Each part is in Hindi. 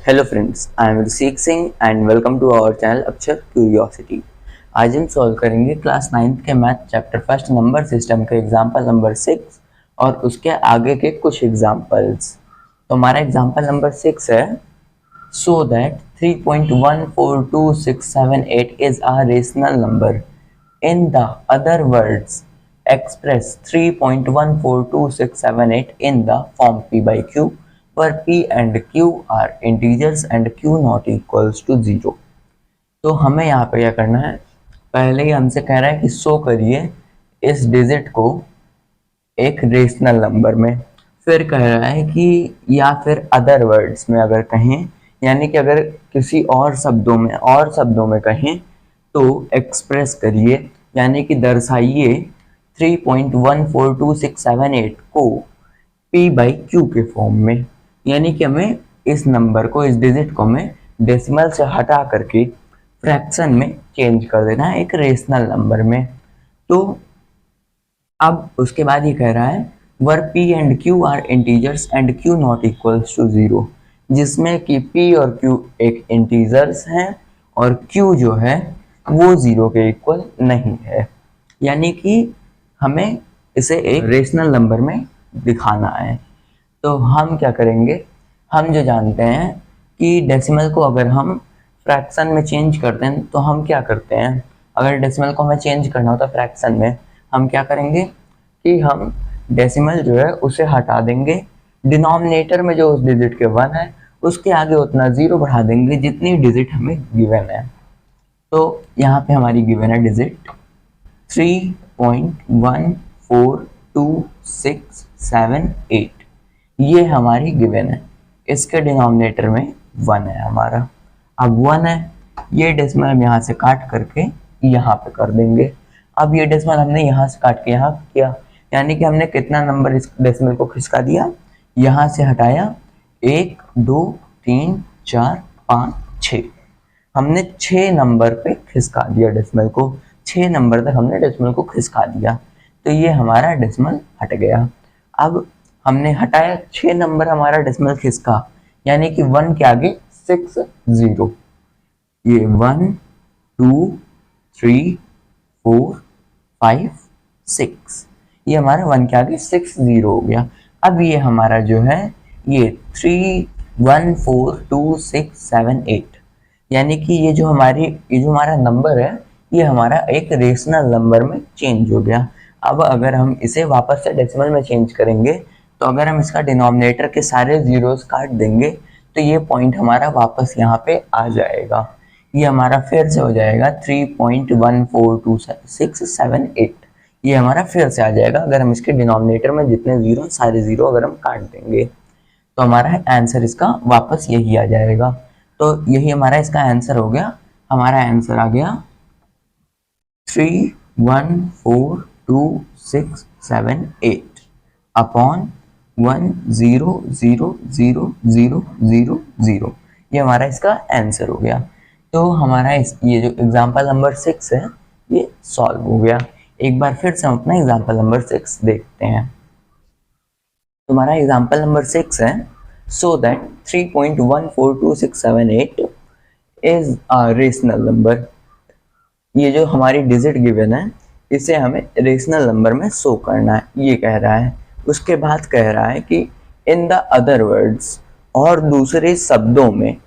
Hello friends, I am Rishik Singh and welcome to our channel Akshar curiosity. आज हम सॉल्व करेंगे क्लास 9th के math chapter first number system के एग्जाम्पल नंबर 6 और उसके आगे के कुछ एग्जाम्पल्स। तो हमारा एग्जाम्पल नंबर 6 है, so that 3.142678 is a rational number. In the other words express 3.142678 in the form p by q where p and q are integers and q not equals to 0। तो हमें यहाँ पे क्या करना है, पहले ही हमसे कह रहा है कि शो करिए इस डिजिट को एक रेशनल नंबर में, फिर कह रहा है कि या फिर अदर वर्ड्स में अगर कहें, यानी कि अगर किसी और शब्दों में कहें तो एक्सप्रेस करिए, यानी कि दर्शाइए 3.142678 को p बाई क्यू के फॉर्म में। यानी कि हमें इस नंबर को, इस डिजिट को हमें डेसिमल से हटा करके फ्रैक्शन में चेंज कर देना है एक रेशनल नंबर में। तो अब उसके बाद ये कह रहा है where p and q are integers and q not equals to 0, जिसमें कि p और q एक इंटीजर्स हैं और q जो है वो 0 के इक्वल नहीं है। यानी कि हमें इसे एक रेशनल नंबर में दिखाना है। तो हम क्या करेंगे, हम जो जानते हैं कि डेसिमल को अगर हम फ्रैक्शन में चेंज करते हैं तो हम क्या करते हैं, अगर डेसिमल को हमें चेंज करना होता है फ्रैक्शन में, हम क्या करेंगे कि हम डेसिमल जो है उसे हटा देंगे, डिनोमिनेटर में जो उस डिजिट के 1 है उसके आगे उतना 0 बढ़ा देंगे जितनी डिजिट हमें गिवन है। तो यहाँ पे हमारी गिवन है डिजिट 3.142678, ये हमारी गिवन है। इसके डिनोमिनेटर में 1 है हमारा। अब 1 है, ये डेसिमल हम यहाँ से काट करके यहाँ पे कर देंगे। अब ये डेसिमल हमने यहाँ से काट के यहाँ किया, यानी कि हमने कितना नंबर इस डेसिमल को खिसका दिया, यहाँ से हटाया 1 2 3 4 5 6, हमने 6 नंबर पे खिसका दिया डेसिमल को, 6 नंबर तक हमने डेसिमल को खिसका दिया। तो ये हमारा डेसिमल हट गया। अब हमने हटाया 6 नंबर, हमारा डेसिमल खिसका, यानी कि 1 के आगे 6 0, ये 1 2 3 4 5 6, ये हमारा 1 के आगे 6 0 हो गया। अब ये हमारा जो है ये 3.142678, यानी कि ये जो हमारा नंबर है ये हमारा एक रेशनल नंबर में चेंज हो गया। अब अगर हम इसे वापस से डेसिमल में चेंज करेंगे तो अगर हम इसका डिनोमिनेटर के सारे जीरोस काट देंगे तो ये पॉइंट हमारा वापस यहाँ पे आ जाएगा। ये हमारा फिर से हो जाएगा 3.142678, ये हमारा फिर से आ जाएगा अगर हम इसके डिनोमिनेटर में जितने जीरो सारे जीरो अगर हम काट देंगे, तो हमारा आंसर इसका वापस यही आ जाएगा। तो यही हमारा इसका आंसर हो गया। हमारा आंसर आ गया 3.142678 अपॉन 1000000, ये हमारा इसका आंसर हो गया। तो हमारा ये जो एग्जाम्पल नंबर 6 है ये सॉल्व हो गया। एक बार फिर से हम अपना एग्जाम्पल नंबर 6 देखते हैं। तो हमारा एग्जाम्पल नंबर 6 है, so that 3.142678 is a rational number. ये जो हमारी डिजिट गिवन है इसे हमें रेशनल नंबर में शो करना है, ये कह रहा है। उसके बाद कह रहा है कि इन द अदर वर्ड्स, और दूसरे शब्दों में,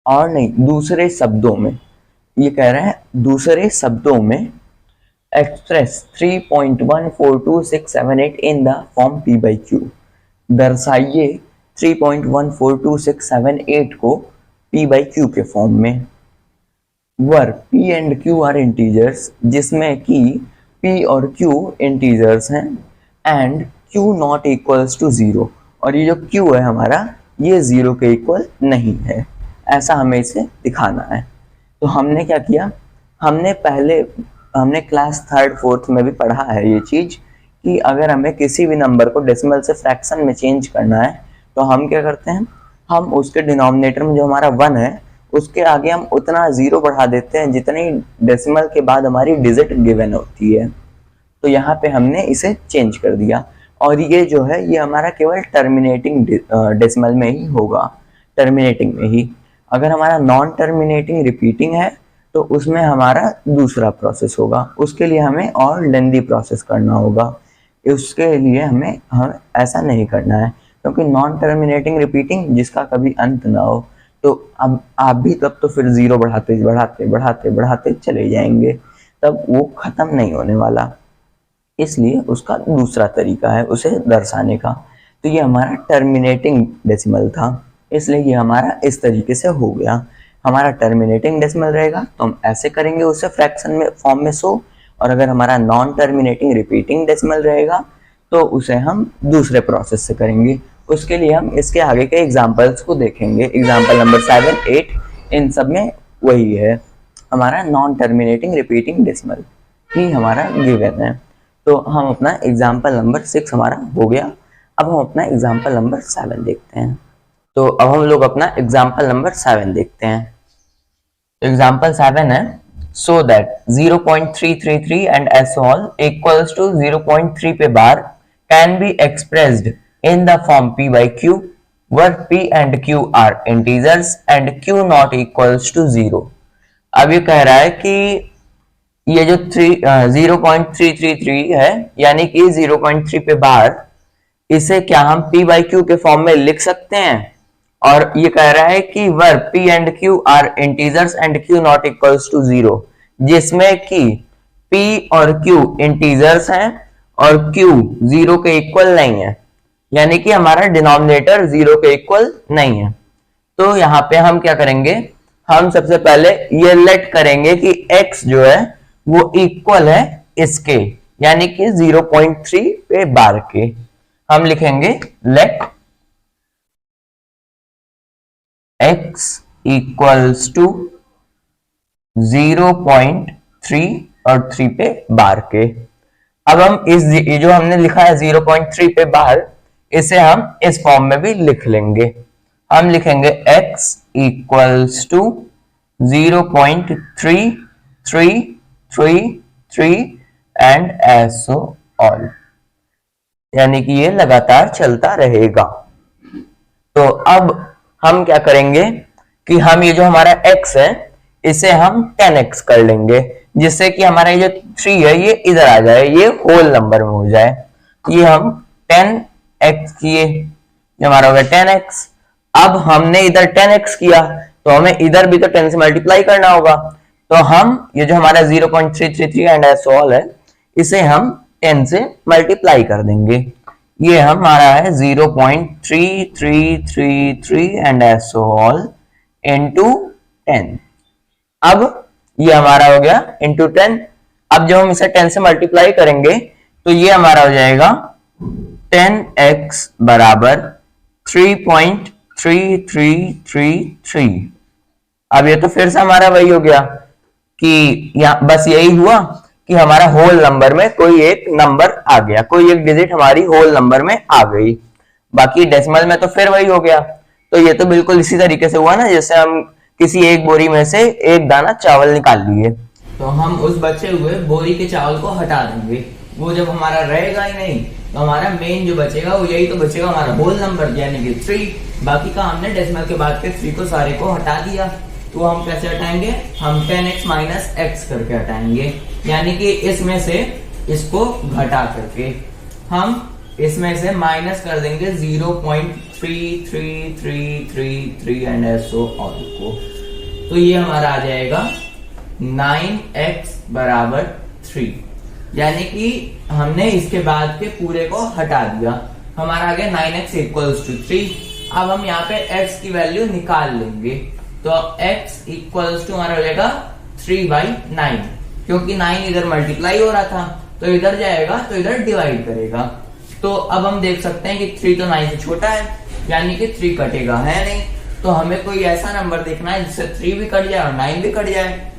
और नहीं दूसरे शब्दों में, ये कह रहा है दूसरे शब्दों में express 3.142678 in the form p by q, दर्शाइए 3.142678 को p by q के फॉर्म में। Where p and q are integers, जिसमें कि p और q इंटीजर्स हैं, and q not equals to 0, और ये जो q है हमारा ये 0 के इक्वल नहीं है, ऐसा हमें इसे दिखाना है। तो हमने क्या किया, हमने क्लास 3rd 4th में भी पढ़ा है ये चीज कि अगर हमें किसी भी नंबर को डेसिमल से फ्रैक्शन में चेंज करना है तो हम क्या करते हैं, हम उसके डिनोमिनेटर में जो हमारा 1 है उसके आगे हम उतना 0 बढ़ा देते हैं जितनी डेसिमल के बाद हमारी डिजिट गिवन होती है। तो यहाँ पे हमने इसे चेंज कर दिया, और ये जो है ये हमारा केवल टर्मिनेटिंग डेसिमल में ही होगा। टर्मिनेटिंग में ही। अगर हमारा नॉन टर्मिनेटिंग रिपीटिंग है तो उसमें हमारा दूसरा प्रोसेस होगा, उसके लिए हमें और लेंदी प्रोसेस करना होगा। उसके लिए हमें ऐसा नहीं करना है, क्योंकि नॉन टर्मिनेटिंग रिपीटिंग जिसका कभी अंत ना हो, तो अब आप भी तब तो फिर जीरो बढ़ाते बढ़ाते बढ़ाते बढ़ाते चले जाएंगे, तब वो खत्म नहीं होने वाला। इसलिए उसका दूसरा तरीका है उसे दर्शाने का। तो ये हमारा टर्मिनेटिंग डेसिमल था, इसलिए ये हमारा इस तरीके से हो गया। हमारा टर्मिनेटिंग डेसिमल रहेगा तो हम ऐसे करेंगे उसे फ्रैक्शन में फॉर्म में शो, और अगर हमारा नॉन टर्मिनेटिंग रिपीटिंग डेसिमल रहेगा तो उसे हम दूसरे प्रोसेस से करेंगे। उसके लिए हम इसके आगे के एग्जाम्पल्स को देखेंगे। एग्जाम्पल नंबर 7, 8 इन सब में वही है, हमारा नॉन टर्मिनेटिंग रिपीटिंग डेसिमल ही हमारा गिवन है। तो हम अपना एग्जाम्पल नंबर 6 हमारा हो गया। अब हम अपना एग्जाम्पल नंबर 7 देखते हैं। तो अब हम लोग अपना एग्जाम्पल नंबर 7 देखते हैं। एग्जाम्पल 7 है, so that 0.333 and S all equals to 0.3 पे bar can be expressed in the form p by q where p and q are integers and q not equals to 0। अब ये कह रहा है कि ये जो 0.333 है यानी कि 0.3 पे बार, इसे क्या हम p by q के फॉर्म में लिख सकते हैं। और ये कह रहा है कि where p and q are integers and q not equals to 0, जिसमें कि p और q इंटीजर्स हैं और q 0 के इक्वल नहीं है, यानी कि हमारा डिनोमिनेटर 0 के इक्वल नहीं है। तो यहाँ पे हम क्या करेंगे, हम सबसे पहले ये लेट करेंगे कि x जो है वो इक्वल है इसके, यानी कि 0.3 पे बार के। हम लिखेंगे लेट x इक्वल्स टू 0.3 और 3 पे बार के। अब हम ये जो हमने लिखा है 0.3 पे बार, इसे हम इस फॉर्म में भी लिख लेंगे। हम लिखेंगे x इक्वल्स टू 0.3333 एंड एसो ऑल, यानी कि ये लगातार चलता रहेगा। तो अब हम क्या करेंगे कि हम ये जो हमारा x है इसे हम 10x कर लेंगे, जिससे कि हमारा ये जो 3 है ये इधर आ जाए, ये होल नंबर में हो जाए। ये हम 10x किए, ये हमारा हो गया 10x। अब हमने इधर 10x किया तो हमें इधर भी तो 10 से मल्टीप्लाई करना होगा। तो हम ये जो हमारा 0.333 एंड एसो ऑल है, इसे हम 10 से मल्टीप्लाई कर देंगे। ये हमारा है 0.3333 एंड एसो ऑल इनटू 10। अब ये हमारा हो गया इनटू 10। अब जब हम इसे 10 से मल्टीप्लाई करेंगे तो ये हमारा हो जाएगा 10x बराबर 3.3333। अब ये तो फिर से हमारा वही हो गया कि यहाँ बस यही हुआ कि हमारा होल नंबर में कोई एक नंबर आ गया, कोई एक डिजिट हमारी होल नंबर में आ गई। बाकी डेसिमल में तो फिर वही हो गया। तो ये तो बिल्कुल इसी तरीके से हुआ ना, जैसे हम किसी एक बोरी में से एक दाना चावल निकाल लिए, तो हम उस बचे हुए बोरी के चावल को हटा देंगे। वो जब हमारा रहेगा ही नहीं तो हमारा मेन जो बचेगा वो यही तो बचेगा, हमारा होल नंबर यानी कि 3। बाकी का हमने डेसिमल के बाद के 3 को सारे को हटा दिया। तो हम कैसे हटाएंगे, हम 10x माइनस x करके हटाएंगे, यानी कि इसमें से इसको घटा करके हम इसमें से माइनस कर देंगे 0.3333 एंड एसो ऑल को। तो ये हमारा आ जाएगा 9x बराबर 3, यानी कि हमने इसके बाद के पूरे को हटा दिया। हमारा आ गया 9x इक्वल्स टू 3। अब हम यहाँ पे x की वैल्यू निकाल लेंगे, तो x इक्वल्स टू हमारा हो जाएगा 3/9, क्योंकि 9 इधर मल्टीप्लाई हो रहा था तो इधर जाएगा तो इधर डिवाइड करेगा। तो अब हम देख सकते हैं कि 3 तो 9 से छोटा है, यानी कि 3 कटेगा है नहीं। तो हमें कोई ऐसा नंबर देखना है जिससे 3 भी कट जाए और 9 भी कट जाए।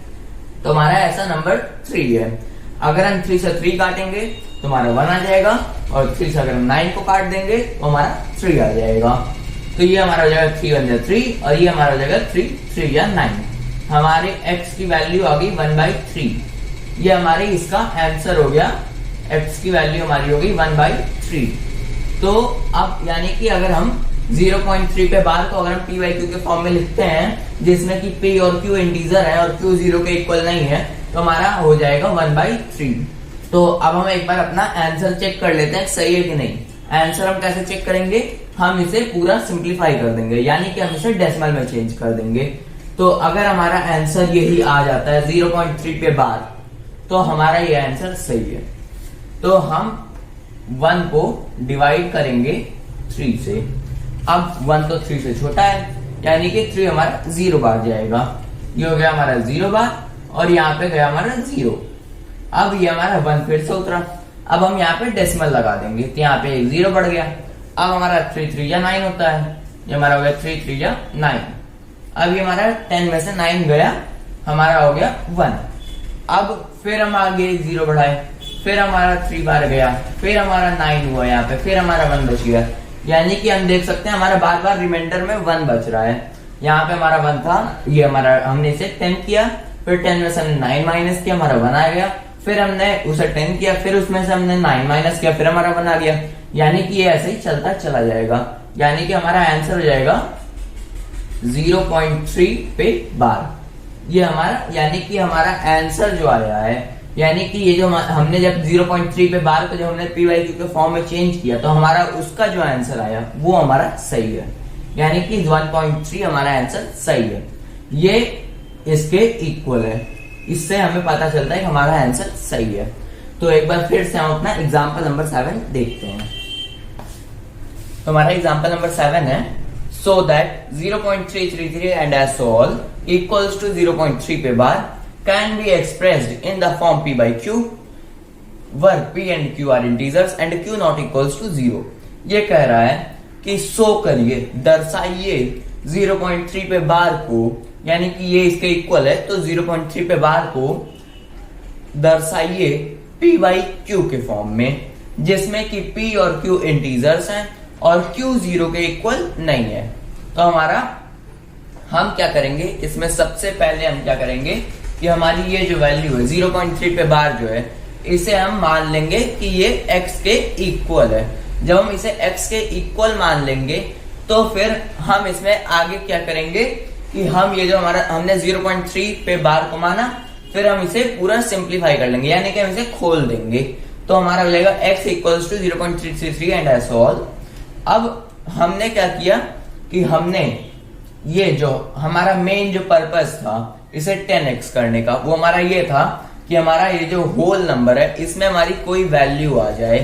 तो हमारा ऐसा नंबर 3 है। अगर हम 3 से 3 काटेंगे तो हमारा 1 आ जाएगा, और 3 से अगर हम 9 को काट देंगे तो हमारा 3 आ जाएगा। तो ये हमारा हो जाएगा 3 1 3, और ये हमारा हो जाएगा 3 या 9। हमारे x की वैल्यू आ गई 1/3। ये हमारे इसका आंसर हो गया, x की वैल्यू हमारी हो गई 1/3। तो अब यानी कि अगर हम 0.3 पे बार को अगर हम पी बाई क्यू के फॉर्म में लिखते हैं जिसमें कि पी और क्यू इंटीजर है और क्यू 0 के इक्वल नहीं है तो हमारा हो जाएगा 1/3। तो अब हम एक बार अपना आंसर चेक कर लेते हैं सही है कि नहीं। आंसर हम कैसे चेक करेंगे, हम इसे पूरा सिंप्लीफाई कर देंगे, यानी कि हम इसे डेसिमल में चेंज कर देंगे। तो अगर हमारा आंसर यही आ जाता है 0.3 पे बार तो हमारा ये आंसर सही है। तो हम 1 को डिवाइड करेंगे 3 से। अब 1 तो 3 से छोटा है, यानी कि 3 हमारा 0 बार जाएगा। ये हो गया हमारा 0 बार और यहाँ पे गया हमारा 0। अब ये हमारा 1 फिर से उतरा। अब हम यहाँ पे डेसिमल लगा देंगे तो यहाँ पे 0 बढ़ गया। अब हमारा 3 3 या 9 होता है। ये हमारा हो गया 3 3 या 9। अब ये हमारा 10 में से 9 गया, हमारा हो गया 1। अब फिर हम आगे 0 बढ़ाए, फिर हमारा 3 बार गया, फिर हमारा 9 हुआ यहाँ पे, फिर हमारा 1 बच गया। यानी कि हम देख सकते हैं हमारा बार बार रिमाइंडर में 1 बच रहा है। यहाँ पे हमारा 1 था, ये हमारा हमने इसे 10 किया, फिर 10 में से हमने 9 माइनस किया, हमारा 1 आ गया। फिर हमने उसे 10 किया, फिर उसमें से हमने 9 माइनस किया, फिर हमारा 1 आ गया। यानी कि ये ऐसे ही चलता चला जाएगा। यानी कि हमारा आंसर हो जाएगा 0.3 पे बार। ये हमारा यानी कि हमारा आंसर जो आया है, यानी कि ये जो हमने जब 0.3 पे बार को जब हमने पी वाई क्यू के फॉर्म में चेंज किया तो हमारा उसका जो आंसर आया वो हमारा सही है। यानी कि 1.3 हमारा आंसर सही है, ये इसके इक्वल है। इससे हमें पता चलता है कि हमारा आंसर सही है। तो एक बार फिर से हम अपना एग्जाम्पल नंबर 7 देखते हैं। तो हमारा एग्जाम्पल नंबर 7 है, so that 0.333 and as all equals to 0.3 पे बार can be expressed in the form p by q where p and q are integers and q not equals to 0। ये कह रहा है कि शो करिए, दर्शाइए 0.3 पे बार को, यानी कि ये इसके इक्वल है तो 0.3 पे बार को दर्शाइए p by q के फॉर्म में, जिसमें कि p और q इंटीजर्स हैं और q 0 के इक्वल नहीं है। तो हमारा हम क्या करेंगे, इसमें सबसे पहले हम क्या करेंगे कि हमारी ये जो वैल्यू है 0.3 पे बार जो है, इसे हम मान लेंगे कि ये x के इक्वल है। जब हम इसे x के इक्वल मान लेंगे तो फिर हम इसमें आगे क्या करेंगे कि हम ये जो हमारा हमने 0.3 पे बार को माना, फिर हम इसे पूरा सिंप्लीफाई कर लेंगे, यानी कि हम इसे खोल देंगे। तो हमारा मिलेगा x equals to 0.333 and S on. अब हमने क्या किया कि हमने ये जो हमारा मेन जो पर्पस था इसे 10x करने का, वो हमारा ये था कि हमारा ये जो होल नंबर है इसमें हमारी कोई वैल्यू आ जाए।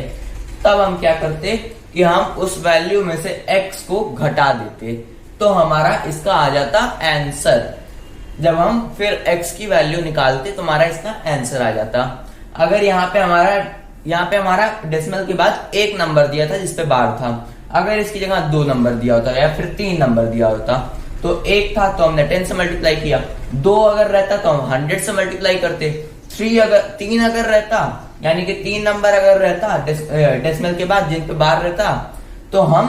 तब हम क्या करते कि हम उस वैल्यू में से x को घटा देते, तो हमारा इसका आ जाता आंसर। जब हम फिर x की वैल्यू निकालते तो हमारा इसका आंसर आ जाता। अगर यहाँ पे हमारा डेसिमल के बाद 1 नंबर दिया था जिसपे बार था, अगर इसकी जगह 2 नंबर दिया होता या फिर 3 नंबर दिया होता, तो 1 था तो हमने 10 से मल्टीप्लाई किया, 2 अगर रहता तो हम 100 से मल्टीप्लाई करते, 3 अगर रहता यानी कि 3 नंबर अगर रहता डेसिमल के बाद जिन पे बार रहता तो हम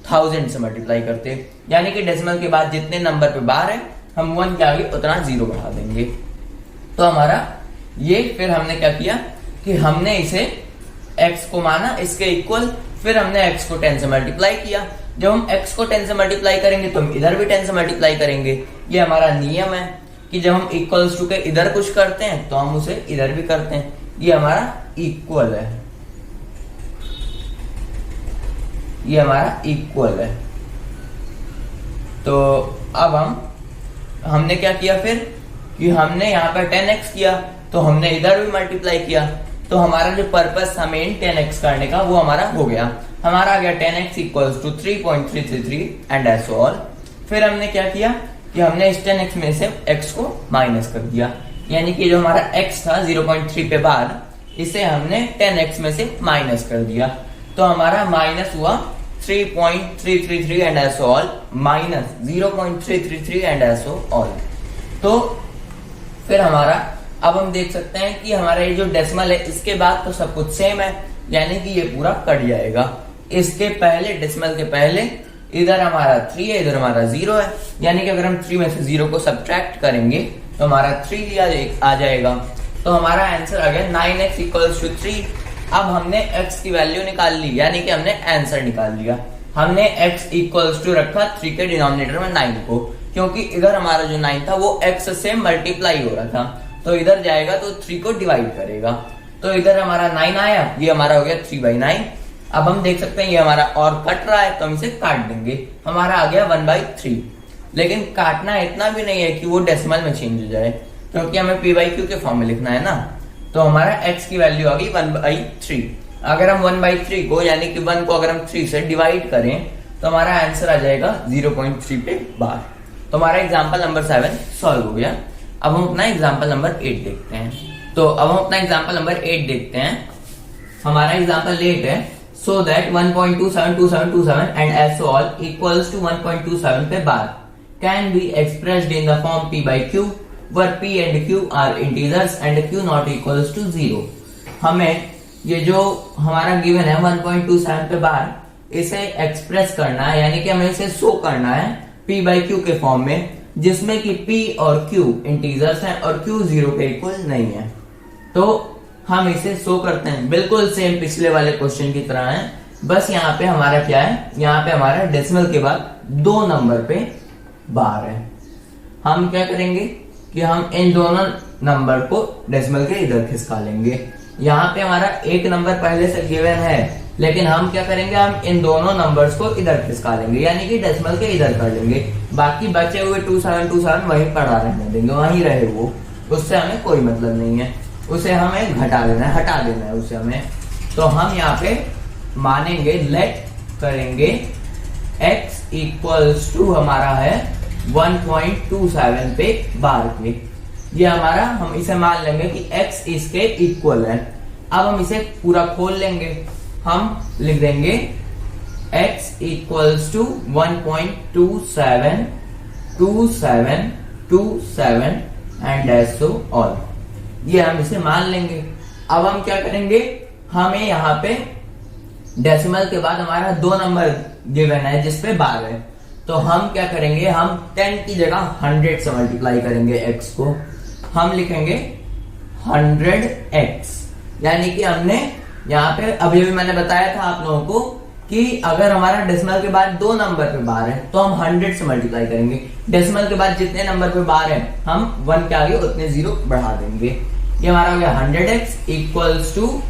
1000 से मल्टीप्लाई करते। यानी कि डेसिमल के बाद जितने नंबर पे बार है हम 1 के आगे उतना 0 बढ़ा देंगे। तो हमारा ये फिर हमने क्या किया कि हमने इसे x को माना इसके इक्वल, फिर हमने x को 10 से मल्टीप्लाई किया। जब हम x को 10 से मल्टीप्लाई करेंगे तो हम इधर भी 10 से मल्टीप्लाई करेंगे। ये हमारा नियम है कि जब हम इक्वल्स टू के इधर कुछ करते हैं तो हम उसे इधर भी करते हैं। ये हमारा इक्वल है, ये हमारा इक्वल है। तो अब हमने क्या किया फिर कि हमने यहाँ पर 10x किया तो हमने इधर भी मल्टीप्लाई किया, तो हमारा जो पर्पस था मेन 10x करने का वो हमारा हो गया। हमारा आ गया 10x equals to 3.333 and S on. फिर हमने क्या किया कि हमने इस 10x में से x को माइनस कर दिया, यानी कि जो हमारा x था 0.3 पे बार, इसे हमने 10x में से माइनस कर दिया। तो हमारा माइनस हुआ 3.333 and S all minus 0.333 and S all. तो फिर हमारा अब हम देख सकते हैं कि हमारा ये जो डेसिमल है इसके बाद तो सब कुछ सेम है, यानी कि ये पूरा कट जाएगा। इसके पहले डेसिमल के पहले इधर हमारा 3 है, इधर हमारा 0 है, यानी कि अगर हम 3 में से 0 को सब्ट्रैक्ट करेंगे तो हमारा 3 आ जाएगा। तो हमारा आंसर आ गया 9x इक्वल्स टू 3। अब हमने x की वैल्यू निकाल ली, यानी कि हमने आंसर निकाल लिया। हमने x इक्वल्स टू रखा 3 के डिनोमिनेटर में 9 को, क्योंकि इधर हमारा जो 9 था वो x से मल्टीप्लाई हो रहा था, तो इधर जाएगा तो 3 को डिवाइड करेगा, तो इधर हमारा 9 आया, ये हमारा हो गया 3/9। अब हम देख सकते हैं ये हमारा और कट रहा है, तो हम इसे काट देंगे, हमारा आ गया 1/3। लेकिन काटना इतना भी नहीं है कि वो डेसिमल में चेंज हो जाए, क्योंकि हमें p/q के फॉर्म में लिखना है ना। तो हमारा x की वैल्यू आ गई 1/3। अगर हम 1/3 को यानी कि 1 को अगर हम 3 से डिवाइड करें तो हमारा आंसर आ जाएगा 0.3 पे बार। तो हमारा एग्जांपल नंबर 7 सॉल्व हो गया। अब हम अपना एग्जांपल नंबर 8 देखते हैं। तो अब हम अपना एग्जांपल नंबर 8 देखते हैं। हमारा एग्जांपल 8 है, so that 1.272727 and S all equals to 1.27 पे bar can be expressed in the form p/q where p and q are integers and q not equals to 0। हमें ये जो हमारा गिवन है 1.27 पे बार, इसे एक्सप्रेस करना है, यानी कि हमें इसे शो करना है p/q के फॉर्म में, जिसमें कि p और q इंटीजर्स हैं और q 0 के इक्वल नहीं है। तो हम इसे शो करते हैं बिल्कुल सेम पिछले वाले क्वेश्चन की तरह है, बस यहाँ पे हमारा क्या है, यहाँ पे हमारा डेसिमल के बाद 2 नंबर पे बार है। हम क्या करेंगे कि हम इन दोनों नंबर को डेसिमल के इधर खिसका लेंगे। यहाँ पे हमारा एक नंबर पहले से गिवन है, लेकिन हम क्या करेंगे, हम इन दोनों नंबर्स को इधर खिसका लेंगे, यानी कि डेसिमल के इधर कर लेंगे। बाकी बचे हुए 2727 वहीं पड़ा रहने देंगे, वहीं रहे वो, उससे हमें कोई मतलब नहीं है, उसे हमें घटा देना है, हटा देना है उसे हमें। तो हम यहाँ पे मानेंगे, लेट करेंगे x इक्वल्स टू हमारा है 1.27 पे बार के, ये हमारा, हम इसे मान लेंगे कि x इसके इक्वल है। अब हम इसे पूरा खोल लेंगे, हम लिख देंगे x equals to 1.272727 and so on, ये हम इसे मान लेंगे। अब हम क्या करेंगे, हमें यहाँ पे डेसिमल के बाद हमारा 2 नंबर गिवन है जिसपे बार है, तो हम क्या करेंगे, हम 10 की जगह 100 से मल्टीप्लाई करेंगे x को, हम लिखेंगे 100x, यानी कि हमने यहाँ पे अभी भी मैंने बताया था आप लोगों को कि अगर हमारा डेसिमल के बाद 2 नंबर पे बार है तो हम 100 से मल्टीप्लाई करेंगे, डेसिमल के बाद जितने नंबर पे बार है हम 1 के आगे उतने 0 बढ़ा देंगे। ये हमारा हो गया 100x equals to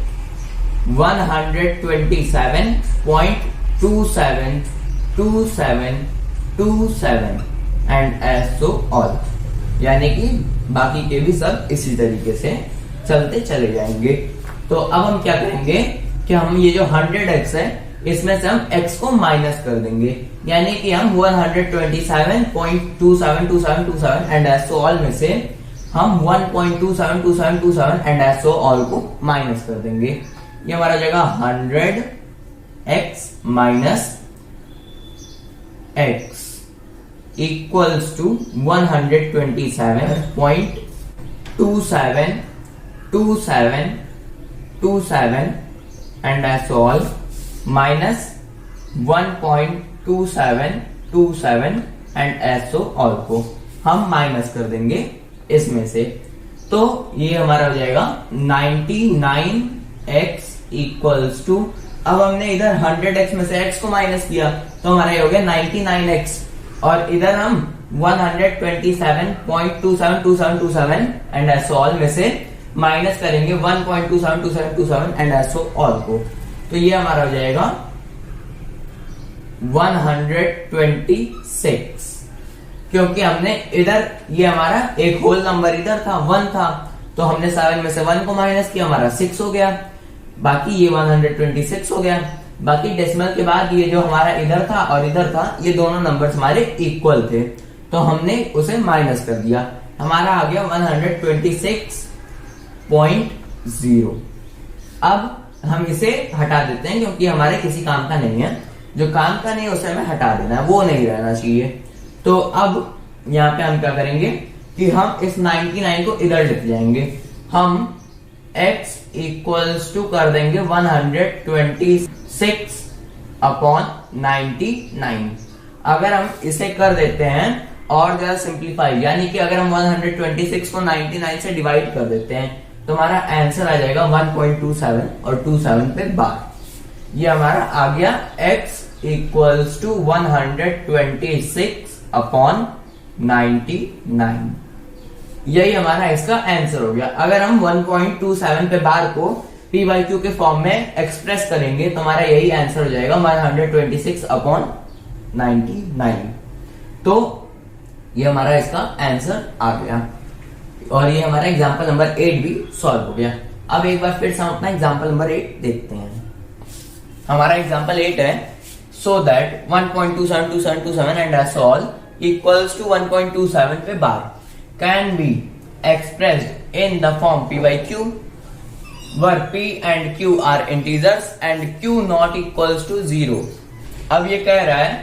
120.272727 and so on, यानी कि बाकी के भी सब इसी तरीके से चलते चले जाएंगे। तो अब हम क्या करेंगे कि हम ये जो 100x है इसमें से हम x को माइनस कर देंगे, यानी कि हम 127.272727 एंड सो ऑल में से हम 1.272727 एंड सो ऑल को माइनस कर देंगे। ये हमारा जगह 100x minus x equals to 127.272727 and so on minus 1.2727 and so on को हम माइनस कर देंगे इसमें से। तो ये हमारा हो जाएगा 99x इक्वल्स टू, अब हमने इधर 100x में से x को माइनस किया तो हमारा ये हो गया 99x, और इधर हम 127.272727 एंड सो ऑल में से माइनस करेंगे 1.272727 एंड सो ऑल को, तो ये हमारा हो जाएगा 126, क्योंकि हमने इधर ये हमारा एक होल नंबर इधर था 1 था, तो हमने 7 में से 1 को माइनस किया, हमारा 6 हो गया, बाकी ये 126 हो गया। बाकी डेसिमल के बाद ये जो हमारा इधर था और इधर था, ये दोनों नंबर्स हमारे इक्वल थे, तो हमने उसे माइनस कर दिया, हमारा आ गया 126.0। अब हम इसे हटा देते हैं क्योंकि हमारे किसी काम का नहीं है, जो काम का नहीं है उसे हमें हटा देना है, वो नहीं रहना चाहिए। तो अब यहाँ पे हम क्या करेंगे कि हम इस 99 को इधर लिख जाएंगे, हम x इक्वल्स टू कर देंगे 126/99। अगर हम इसे कर देते हैं और ज्यादा सिंप्लीफाई, यानी कि अगर हम 126 को 99 से डिवाइड कर देते हैं तो हमारा आंसर आ जाएगा 1.27 और 27 पे बार। ये हमारा आ गया x इक्वल्स टू 126 अपॉन 99। यही हमारा इसका आंसर हो गया। अगर हम 1.27 पे बार को p बाई क्यू के फॉर्म में एक्सप्रेस करेंगे तो हमारा यही आंसर हो जाएगा 126 अपॉन 99। तो ये हमारा इसका आंसर आ गया और ये हमारा एग्जांपल नंबर 8 भी सॉल्व हो गया। अब एक बार फिर से हम अपना एग्जांपल नंबर 8 देखते हैं। हमारा एग्जांपल 8 है so that 1.272727 and S all equals to 1.27 पे bar can be expressed in the form p by q where p and q are integers and q not equals to 0। अब ये कह रहा है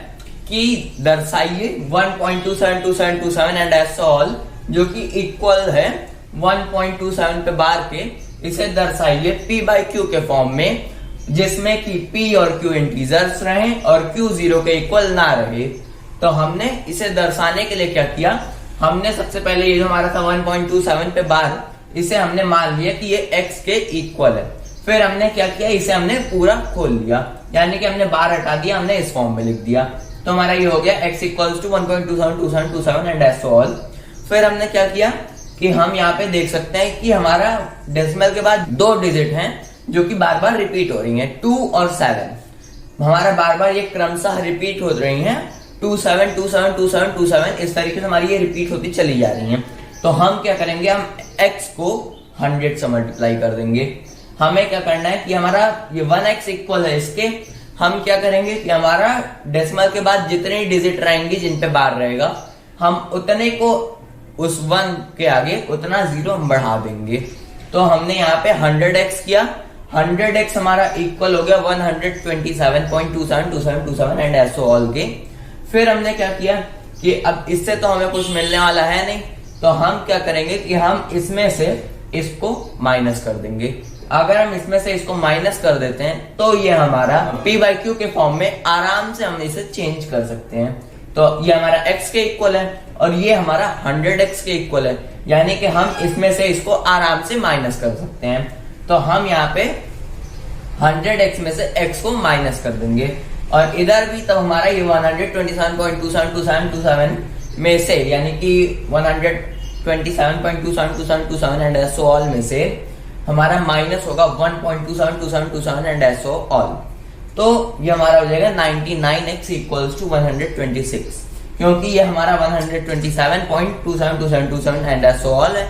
कि दर्शाइए 1.272727 एंड एस ऑल जो कि इक्वल है 1.27 पे बार के, इसे दर्शाइए p by q के फॉर्म में जिसमें कि p और q इंटीजर्स रहे और q 0 के इक्वल ना रहे। तो हमने इसे दर्शाने के लिए क्या किया, हमने सबसे पहले ये जो हमारा था 1.27 पे बार, इसे हमने मान लिया कि ये x के इक्वल है। फिर हमने क्या किया, इसे हमने पूरा खोल लिया, यानी कि हमने बार हटा दिया, हमने इस फॉर्म में लिख दिया। तो हमारा ये हो गया x equals to 1.272727 and S on. फिर हमने क्या किया कि हम यहाँ पे देख सकते हैं कि हमारा डेसिमल के बाद दो डिजिट हैं जो कि बार बार रिपीट हो रही हैं, 2 और 7। हमारा बार बार ये क्रमशः रिपीट हो रही हैं, 27 27 27 27 इस तरीके से हमारी ये रिपीट होती चली जा रही हैं। तो हम क्या करेंगे, हम x को 100 से मल्टीप्लाई कर देंगे। हमें क्या करना है कि हमारा ये 1x इक्वल है इसके, हम क्या करेंगे कि हमारा डेसिमल के बाद जितने डिजिट रहेंगे जिन पे बार रहेगा, हम उतने को उस 1 के आगे उतना 0 हम बढ़ा देंगे। तो हमने यहाँ पे 100x किया, 100x हमारा इक्वल हो गया 127.272727 एंड एसो ऑल के। फिर हमने क्या किया कि अब इससे तो हमें कुछ मिलने वाला है नहीं, तो हम क्या करेंगे कि हम इसमें से इसको माइनस कर देंगे। अगर हम इसमें से इसको माइनस कर देते हैं तो ये हमारा p बाई क्यू के फॉर्म में आराम से हम इसे चेंज कर सकते हैं। तो ये हमारा x के इक्वल है और ये हमारा 100x के इक्वल है, यानी कि हम इसमें से इसको आराम से माइनस कर सकते हैं। तो हम यहाँ पे 100x में से x को माइनस कर देंगे और इधर भी तब हमारा ये 127.272727 में से, यानी कि 127.272727 एंड एसो ऑल में से हमारा माइनस होगा 1.272727 एंड एसो ऑल। तो ये हमारा हो जाएगा 99x इक्वल्स टू 126, क्योंकि ये हमारा 127.272727 एंड एसो ऑल है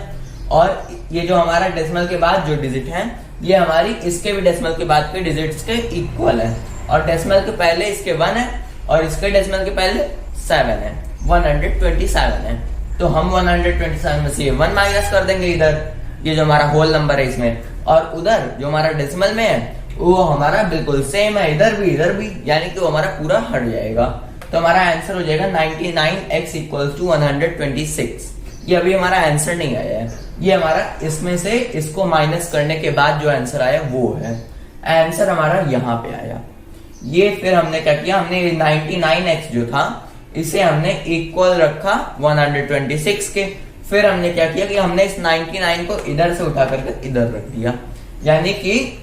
और ये जो हमारा डेसिमल के बाद जो डिजिट है ये हमारी इसके भी डेसिमल के बाद के डिजिट्स के इक्वल है और डेसिमल के पहले इसके 1 है और इसके डेसिमल के पहले 7 है, 127 है। तो हम 127 में से ये 1 माइनस कर देंगे इधर, ये जो हमारा होल नंबर है इसमें, और उधर जो हमारा डेसिमल में है वो हमारा बिल्कुल सेम है, इधर भी, यानी कि वो हमारा पूरा हट जाएगा। तो हमारा आंसर हो जाएगा 99x इक्वल्स टू 126। ये अभी हमारा आंसर नहीं आया है, ये हमारा इसमें से इसको माइनस करने के बाद जो आंसर आया वो है। आंसर हमारा यहाँ पे आया। ये फिर हमने क्या किया, हमने 99x जो था इसे हमने इक्वल रखा 126 के। फिर हमने क्या किया कि हमने इस 99 को इधर से उठा करके इधर रख दिया, यानी कि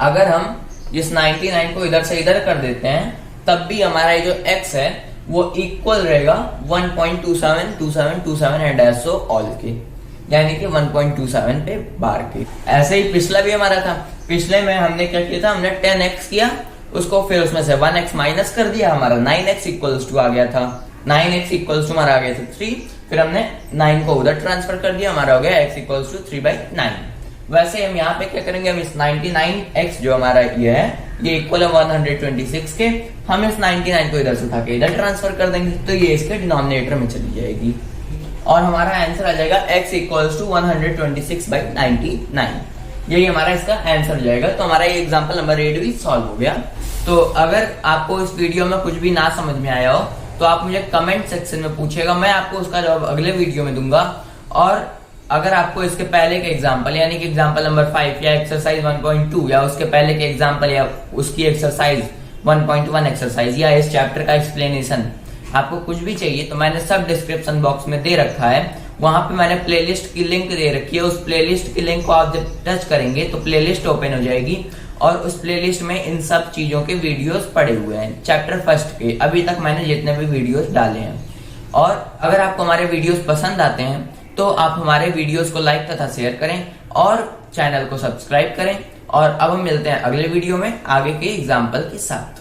अगर हम इस 99 को इधर से इधर कर देते हैं तब भी हमारा ये जो x है वो इक्वल रहेगा 1.272727 एंड एसो ऑल के, यानी कि 1.27 पे बार के। ऐसे ही पिछला भी हमारा था, पिछले में हमने क्या किया था, हमने 10x किया, उसको फिर उसमें से 1x माइनस कर दिया, हमारा 9x इक्वल्स टू आ गया था, 9x इक्वल्स टू हमारा आ गया था 3। फिर हमने 9 को उधर ट्रांसफर कर दिया, हमारा हो गया x इक्वल्स टू 3/9। वैसे हम यहाँ पे क्या करेंगे, हम इस 99x जो हमारा ये है ये इक्वल है 126 के, हम इस 99 को इधर से उठा के इधर ट्रांसफर कर देंगे तो ये इसके डिनोमिनेटर में चली जाएगी और हमारा आंसर आ जाएगा x इक्वल्स टू 126/99। यही हमारा इसका आंसर हो जाएगा। तो हमारा ये एग्जांपल नंबर 8 भी सॉल्व हो गया। तो अगर आपको इस वीडियो में कुछ भी ना समझ में आया हो तो आप मुझे कमेंट सेक्शन में पूछेगा, मैं आपको उसका जवाब अगले वीडियो में दूंगा। और अगर आपको इसके पहले के एग्जाम्पल यानी कि एग्जाम्पल नंबर 5 या एक्सरसाइज 1.2 या उसके पहले के एग्जाम्पल या उसकी एक्सरसाइज 1.1 एक्सरसाइज या इस चैप्टर का एक्सप्लेनेशन आपको कुछ भी चाहिए तो मैंने सब डिस्क्रिप्शन बॉक्स में दे रखा है, वहां पे मैंने प्लेलिस्ट की लिंक दे रखी है। उस प्लेलिस्ट की लिंक को आप जब टच करेंगे तो प्लेलिस्ट ओपन हो जाएगी और उस प्लेलिस्ट में इन सब चीजों के वीडियोस पड़े हुए हैं, चैप्टर फर्स्ट के अभी तक मैंने जितने भी वीडियोस डाले हैं। और अगर आपको हमारे वीडियोस पसंद आते हैं तो आप हमारे वीडियोस को लाइक तथा शेयर करें और चैनल को सब्सक्राइब करें। और अब हम मिलते हैं अगले वीडियो में आगे के एग्जाम्पल के साथ।